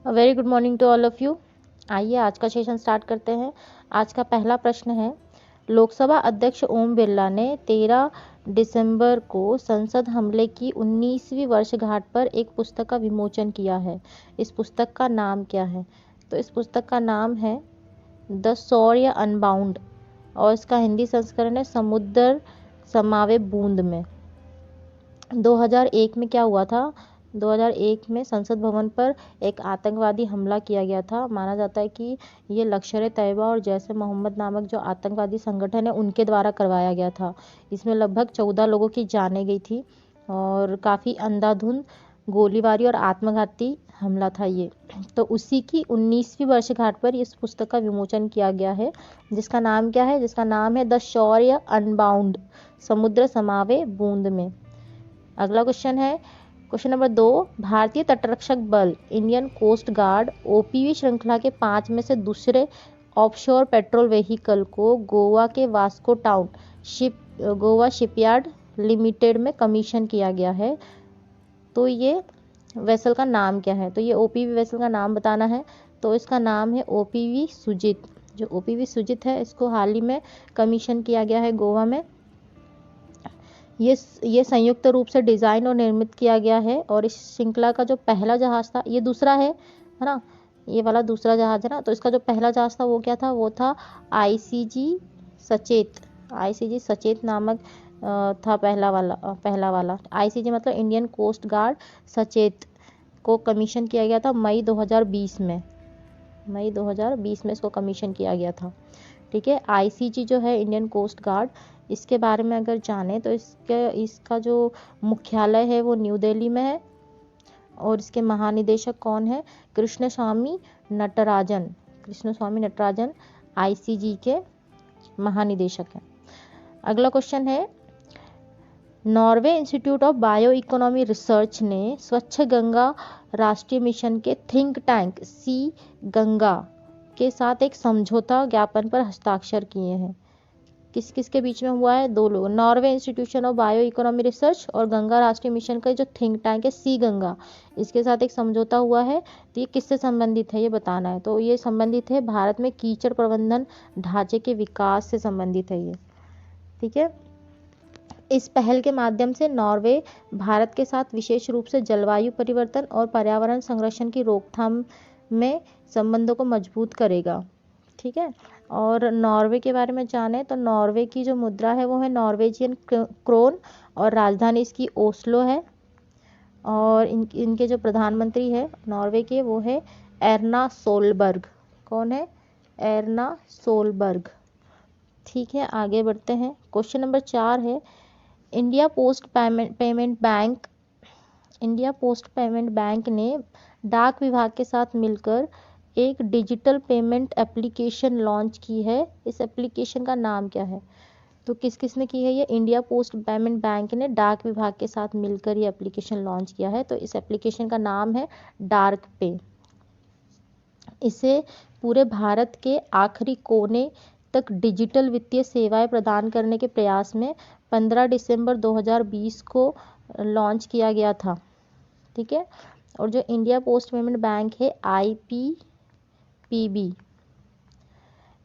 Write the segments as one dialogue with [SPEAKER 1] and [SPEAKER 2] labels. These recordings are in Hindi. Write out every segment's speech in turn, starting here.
[SPEAKER 1] Very good morning to all of you. आइए आज का सेशन स्टार्ट करते हैं। आज का पहला प्रश्न है, लोकसभा अध्यक्ष ओम बिरला ने 13 दिसंबर को संसद हमले की 19वीं वर्षगांठ पर एक पुस्तक का विमोचन किया है। इस पुस्तक का नाम क्या है? तो इस पुस्तक का नाम है द शौर्य अनबाउंड और इसका हिंदी संस्करण है समुद्र समावे बूंद में। 2001 में क्या हुआ था? 2001 में संसद भवन पर एक आतंकवादी हमला किया गया था। माना जाता है कि ये लश्कर-ए-तैयबा और जैश ए मोहम्मद नामक जो आतंकवादी संगठन है उनके द्वारा करवाया गया था। इसमें लगभग 14 लोगों की जानें गई थी और काफ़ी अंधाधुंध गोलीबारी और आत्मघाती हमला था ये। तो उसी की 19वीं वर्षगांठ पर इस पुस्तक का विमोचन किया गया है, जिसका नाम क्या है? जिसका नाम है द शौर्य अनबाउंड, समुद्र समावे बूंद में। अगला क्वेश्चन है, क्वेश्चन नंबर 2, भारतीय तटरक्षक बल इंडियन कोस्ट गार्ड ओपीवी श्रृंखला के 5 में से दूसरे ऑफशोर पेट्रोल व्हीकल को गोवा के Vasco town Goa shipyard limited में कमीशन किया गया है। तो ये वेसल का नाम क्या है? तो ये ओपीवी वेसल का नाम बताना है। तो इसका नाम है ओपीवी सुजित। जो ओपीवी सुजित है इसको हाल ही में कमीशन किया गया है गोवा में। ये संयुक्त रूप से डिज़ाइन और निर्मित किया गया है और इस श्रृंखला का जो पहला जहाज़ था, ये दूसरा है ना, ये वाला दूसरा जहाज़ है ना। तो इसका जो पहला जहाज़ था वो क्या था? वो था आईसीजी सचेत नामक था पहला वाला। आईसीजी मतलब इंडियन कोस्ट गार्ड सचेत को कमीशन किया गया था मई 2020 में इसको कमीशन किया गया था। ठीक है, आईसीजी जो है इंडियन कोस्ट गार्ड, इसके बारे में अगर जाने तो इसका जो मुख्यालय है वो न्यू दिल्ली में है और इसके महानिदेशक कौन है? कृष्णस्वामी नटराजन आईसीजी के महानिदेशक हैं। अगला क्वेश्चन है, Norway institute of bio economy research ने स्वच्छ गंगा राष्ट्रीय मिशन के थिंक टैंक सी गंगा के साथ एक समझौता ज्ञापन पर हस्ताक्षर किए हैं। किस के बीच में हुआ है? 2 लोग, Norway institution of bio economy research और गंगा राष्ट्रीय मिशन का जो थिंक टैंक है सी गंगा, इसके साथ एक समझौता हुआ है। तो ये किससे संबंधित है ये बताना है। तो ये संबंधित है भारत में कीचड़ प्रबंधन ढांचे के विकास से संबंधित है ये। ठीक है, इस पहल के माध्यम से नॉर्वे भारत के साथ विशेष रूप से जलवायु परिवर्तन और पर्यावरण संरक्षण की रोकथाम में संबंधों को मजबूत करेगा। ठीक है, और नॉर्वे के बारे में जाने तो नॉर्वे की जो मुद्रा है वो है नॉर्वेजियन क्रोन और राजधानी इसकी ओस्लो है और इनके जो प्रधानमंत्री है नॉर्वे के वो है एर्ना सोलबर्ग। कौन है? Erna Solberg. ठीक है, आगे बढ़ते हैं। क्वेश्चन नंबर 4 है, इंडिया पोस्ट पेमेंट बैंक ने डाक विभाग के साथ मिलकर एक डिजिटल पेमेंट एप्लीकेशन लॉन्च की है। इस एप्लीकेशन का नाम क्या है? तो किसने की है ये? इंडिया पोस्ट पेमेंट बैंक ने डाक विभाग के साथ मिलकर ये एप्लीकेशन लॉन्च किया है। तो इस एप्लीकेशन का नाम है डार्क पे। इसे पूरे भारत के आखिरी कोने तक डिजिटल वित्तीय सेवाएं प्रदान करने के प्रयास में 15 दिसंबर 2020 को लॉन्च किया गया था। ठीक है, और जो इंडिया पोस्ट पेमेंट बैंक है आईपीपीबी,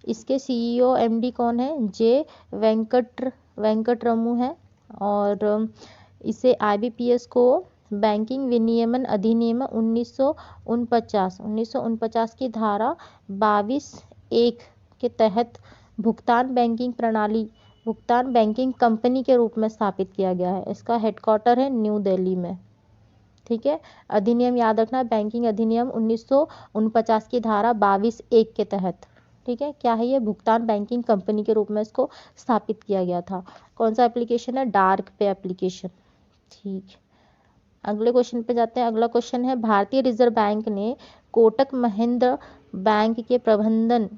[SPEAKER 1] इसके सीईओ एमडी कौन है? जे वेंकटरमू है और इसे आईबीपीएस को बैंकिंग विनियमन अधिनियम 1949 की धारा 22(1) के तहत भुगतान बैंकिंग कंपनी के रूप में स्थापित किया गया है। इसका हेडक्वार्टर है न्यू दिल्ली में। ठीक है, अधिनियम याद रखना, बैंकिंग अधिनियम 1949 की धारा 22(1) के तहत। ठीक है, क्या है ये? भुगतान बैंकिंग कंपनी के रूप में इसको स्थापित किया गया था। कौन सा एप्लीकेशन है? डार्क पे एप्लीकेशन। ठीक, अगले क्वेश्चन पे जाते हैं। अगला क्वेश्चन है, भारतीय रिजर्व बैंक ने कोटक महिंद्रा बैंक के प्रबंधन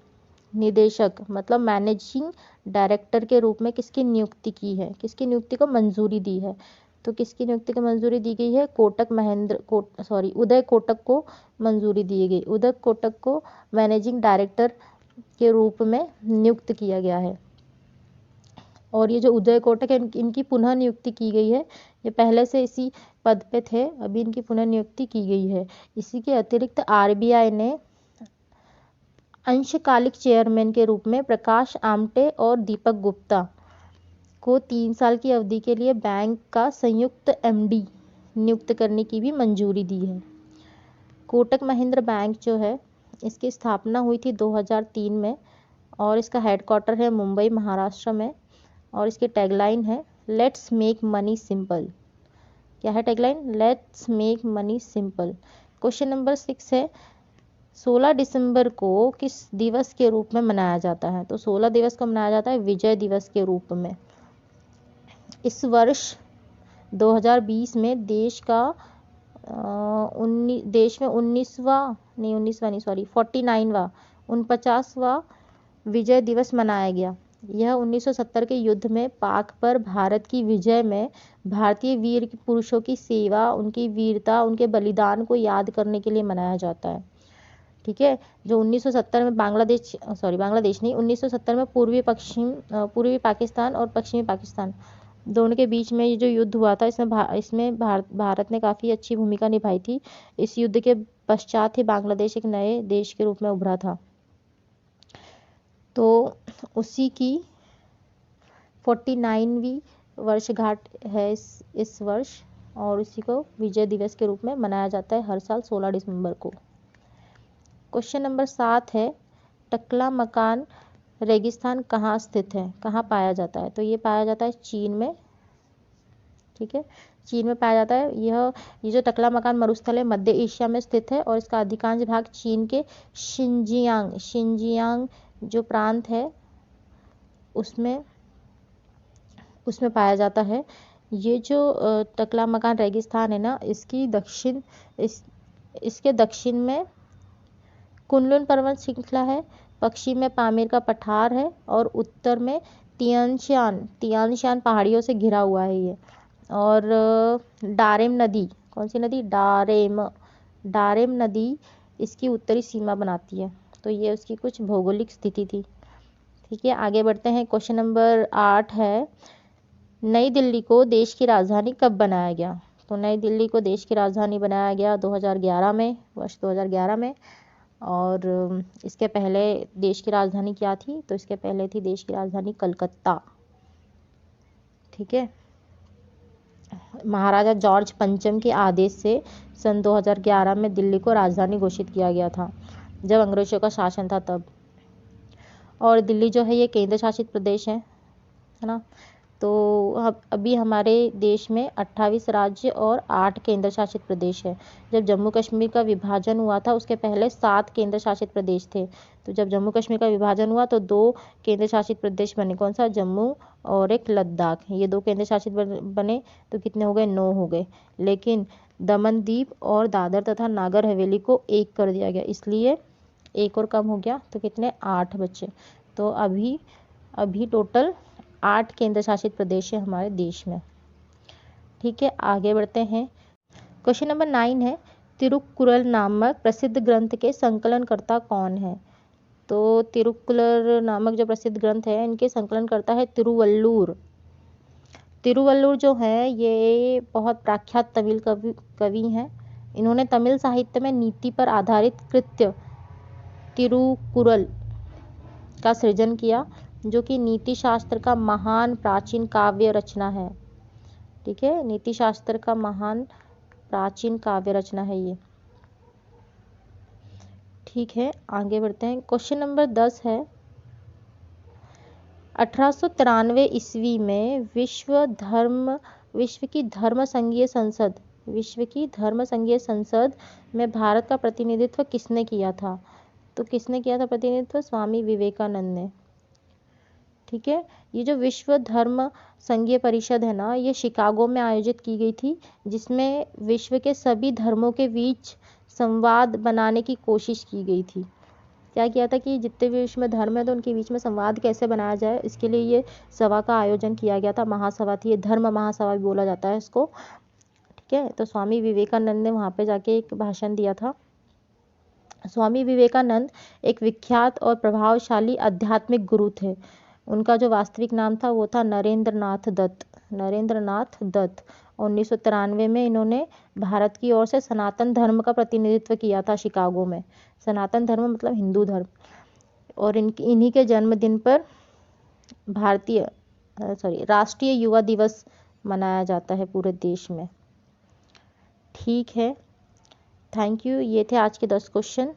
[SPEAKER 1] निदेशक मतलब मैनेजिंग डायरेक्टर के रूप में किसकी नियुक्ति की है? किसकी नियुक्ति को मंजूरी दी है? तो किसकी नियुक्ति को मंजूरी दी गई है? उदय कोटक को मंजूरी दी गई। उदय कोटक को मैनेजिंग डायरेक्टर के रूप में नियुक्त किया गया है। और ये जो उदय कोटक है इनकी पुनः नियुक्ति की गई है। ये पहले से इसी पद पे थे, अभी इनकी पुनर्नियुक्ति की गई है। इसी के अतिरिक्त आरबीआई ने अंशकालिक चेयरमैन के रूप में प्रकाश आमटे और दीपक गुप्ता को 3 साल की अवधि के लिए बैंक का संयुक्त एमडी नियुक्त करने की भी मंजूरी दी है। कोटक महिंद्रा बैंक जो है, इसकी स्थापना हुई थी 2003 में और इसका हेडक्वार्टर है मुंबई, महाराष्ट्र में। और इसकी टैगलाइन है लेट्स मेक मनी सिंपल। क्या है tagline? Let's make money simple. Question number 6 है 16 दिसंबर को किस दिवस के रूप में मनाया जाता है? तो 16 दिवस को मनाया जाता है विजय दिवस के रूप में। इस वर्ष 2020 में देश में 49वां विजय दिवस मनाया गया। यह 1970 के युद्ध में पाक पर भारत की विजय में भारतीय वीर पुरुषों की सेवा, उनकी वीरता, उनके बलिदान को याद करने के लिए मनाया जाता है। ठीक है, जो 1970 में बांग्लादेश नहीं, 1970 में पूर्वी पाकिस्तान और पश्चिमी पाकिस्तान दोनों के बीच में ये जो युद्ध हुआ था, इसमें भारत ने काफ़ी अच्छी भूमिका निभाई थी। इस युद्ध के पश्चात ही बांग्लादेश एक नए देश के रूप में उभरा था। तो उसी की 49वीं वर्षगांठ है इस वर्ष, और उसी को विजय दिवस के रूप में मनाया जाता है हर साल 16 दिसंबर को। क्वेश्चन नंबर 7 है टकला मकान रेगिस्तान कहाँ स्थित है, कहाँ पाया जाता है? तो ये पाया जाता है चीन में। ठीक है, चीन में पाया जाता है। ये जो टकला मकान मरुस्थल है मध्य एशिया में स्थित है और इसका अधिकांश भाग चीन के शिनजियांग जो प्रांत है उसमें पाया जाता है। ये जो टकला मकान रेगिस्तान है ना, इसके दक्षिण में कुनलुन पर्वत श्रृंखला है, पश्चिम में पामीर का पठार है और उत्तर में तियानशान पहाड़ियों से घिरा हुआ है ये। और डारेम नदी, कौन सी नदी? डारेम नदी इसकी उत्तरी सीमा बनाती है। तो ये उसकी कुछ भौगोलिक स्थिति थी। ठीक है, आगे बढ़ते हैं। क्वेश्चन नंबर 8 है नई दिल्ली को देश की राजधानी कब बनाया गया? तो नई दिल्ली को देश की राजधानी बनाया गया 2011 में, वर्ष 2011 में। और इसके पहले देश की राजधानी क्या थी? तो इसके पहले थी देश की राजधानी कलकत्ता। ठीक है, महाराजा जॉर्ज पंचम के आदेश से सन 2011 में दिल्ली को राजधानी घोषित किया गया था, जब अंग्रेजों का शासन था तब। और दिल्ली जो है ये केंद्र शासित प्रदेश है ना। तो अभी हमारे देश में 28 राज्य और 8 केंद्र शासित प्रदेश है। जब जम्मू कश्मीर का विभाजन हुआ था उसके पहले 7 केंद्र शासित प्रदेश थे। तो जब जम्मू कश्मीर का विभाजन हुआ तो 2 केंद्र शासित प्रदेश बने, कौन सा? जम्मू और एक लद्दाख। ये 2 केंद्र शासित बने तो कितने हो गए? 9 हो गए। लेकिन दमन दीव और दादर तथा नागर हवेली को एक कर दिया गया, इसलिए एक और कम हो गया, तो कितने? 8 बचे। तो अभी टोटल 8 केंद्र शासित प्रदेश है हमारे देश में। ठीक है, आगे बढ़ते हैं। क्वेश्चन नंबर 9 है तिरुक्कुरल नामक प्रसिद्ध ग्रंथ के संकलनकर्ता कौन है? तो तिरुक्कुरल नामक जो प्रसिद्ध ग्रंथ है इनके संकलनकर्ता है तिरुवल्लुर जो है ये बहुत प्रख्यात तमिल कवि हैं। इन्होंने तमिल साहित्य में नीति पर आधारित कृत्य तिरुक्कुरल का सृजन किया, जो कि नीति शास्त्र का महान प्राचीन काव्य रचना है। ठीक है, नीति शास्त्र का महान प्राचीन काव्य रचना है ये। ठीक है, आगे बढ़ते हैं। क्वेश्चन नंबर 10 है 1893 ईस्वी में विश्व की धर्म संघीय संसद में भारत का प्रतिनिधित्व किसने किया था? तो किसने किया था प्रतिनिधित्व? स्वामी विवेकानंद ने। ठीक है, ये जो विश्व धर्म संघीय परिषद है ना, ये शिकागो में आयोजित की गई थी, जिसमें विश्व के सभी धर्मों के बीच संवाद बनाने की कोशिश की गई थी। क्या किया था कि जितने भी विश्व में धर्म है तो उनके बीच में संवाद कैसे बनाया जाए, इसके लिए ये सभा का आयोजन किया गया था। महासभा थी ये, धर्म महासभा भी बोला जाता है इसको। ठीक है, तो स्वामी विवेकानंद ने वहाँ पे जाके एक भाषण दिया था। स्वामी विवेकानंद एक विख्यात और प्रभावशाली आध्यात्मिक गुरु थे। उनका जो वास्तविक नाम था वो था नरेंद्र नाथ दत्त। 1993 में इन्होंने भारत की ओर से सनातन धर्म का प्रतिनिधित्व किया था शिकागो में। सनातन धर्म मतलब हिंदू धर्म। और इन्हीं के जन्मदिन पर राष्ट्रीय युवा दिवस मनाया जाता है पूरे देश में। ठीक है, थैंक यू। ये थे आज के 10 क्वेश्चन।